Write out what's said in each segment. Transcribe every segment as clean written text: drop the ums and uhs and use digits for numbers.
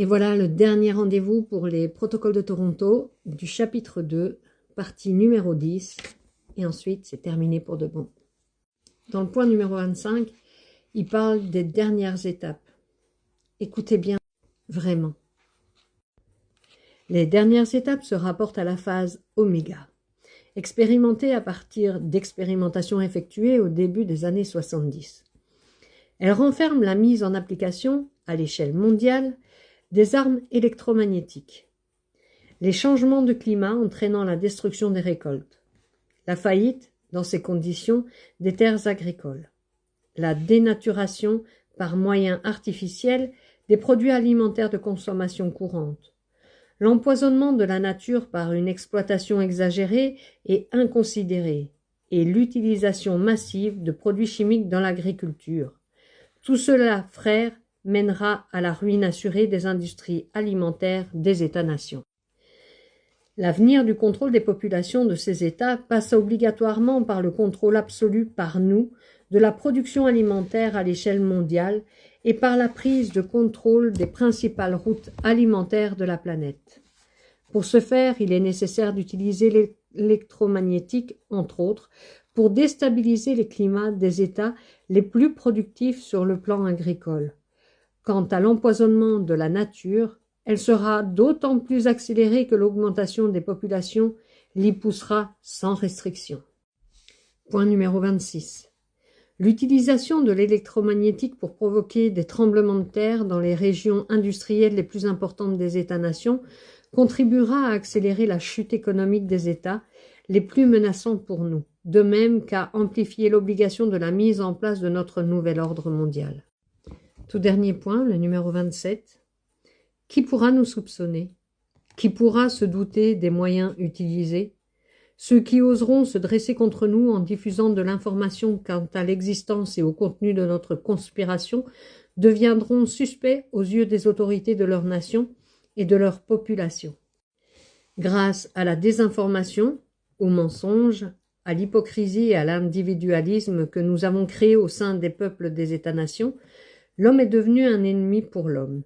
Et voilà le dernier rendez-vous pour les protocoles de Toronto du chapitre 2, partie numéro 10. Et ensuite, c'est terminé pour de bon. Dans le point numéro 25, il parle des dernières étapes. Écoutez bien, vraiment. Les dernières étapes se rapportent à la phase oméga, expérimentée à partir d'expérimentations effectuées au début des années 70. Elle renferme la mise en application, à l'échelle mondiale, des armes électromagnétiques, les changements de climat entraînant la destruction des récoltes, la faillite, dans ces conditions, des terres agricoles, la dénaturation par moyens artificiels des produits alimentaires de consommation courante, l'empoisonnement de la nature par une exploitation exagérée et inconsidérée, et l'utilisation massive de produits chimiques dans l'agriculture. Tout cela, frères, mènera à la ruine assurée des industries alimentaires des États-nations. L'avenir du contrôle des populations de ces États passe obligatoirement par le contrôle absolu par nous de la production alimentaire à l'échelle mondiale et par la prise de contrôle des principales routes alimentaires de la planète. Pour ce faire, il est nécessaire d'utiliser l'électromagnétique, entre autres, pour déstabiliser les climats des États les plus productifs sur le plan agricole. Quant à l'empoisonnement de la nature, elle sera d'autant plus accélérée que l'augmentation des populations l'y poussera sans restriction. Point numéro 26. L'utilisation de l'électromagnétique pour provoquer des tremblements de terre dans les régions industrielles les plus importantes des États-nations contribuera à accélérer la chute économique des États les plus menaçants pour nous, de même qu'à amplifier l'obligation de la mise en place de notre nouvel ordre mondial. Tout dernier point, le numéro 27. Qui pourra nous soupçonner? Qui pourra se douter des moyens utilisés? Ceux qui oseront se dresser contre nous en diffusant de l'information quant à l'existence et au contenu de notre conspiration deviendront suspects aux yeux des autorités de leur nation et de leur population. Grâce à la désinformation, au mensonge, à l'hypocrisie et à l'individualisme que nous avons créés au sein des peuples des États-nations, l'homme est devenu un ennemi pour l'homme.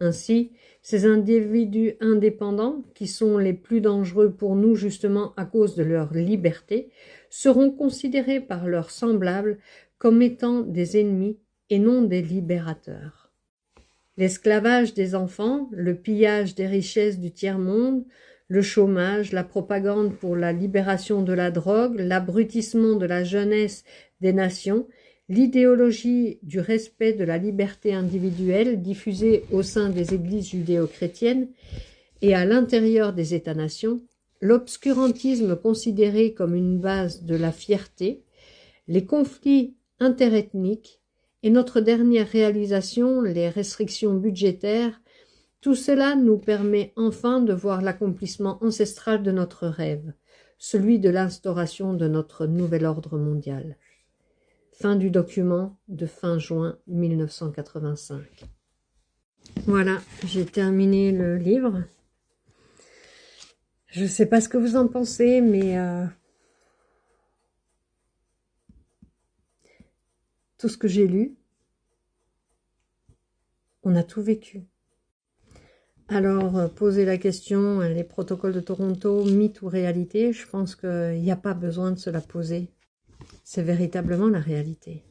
Ainsi, ces individus indépendants, qui sont les plus dangereux pour nous justement à cause de leur liberté, seront considérés par leurs semblables comme étant des ennemis et non des libérateurs. L'esclavage des enfants, le pillage des richesses du tiers-monde, le chômage, la propagande pour la libération de la drogue, l'abrutissement de la jeunesse des nations, l'idéologie du respect de la liberté individuelle diffusée au sein des églises judéo-chrétiennes et à l'intérieur des États-nations, l'obscurantisme considéré comme une base de la fierté, les conflits interethniques et notre dernière réalisation, les restrictions budgétaires, tout cela nous permet enfin de voir l'accomplissement ancestral de notre rêve, celui de l'instauration de notre nouvel ordre mondial. Fin du document de fin juin 1985. Voilà, j'ai terminé le livre. Je ne sais pas ce que vous en pensez, mais tout ce que j'ai lu, on a tout vécu. Alors, poser la question, les protocoles de Toronto, mythe ou réalité, je pense qu'il n'y a pas besoin de se la poser. C'est véritablement la réalité.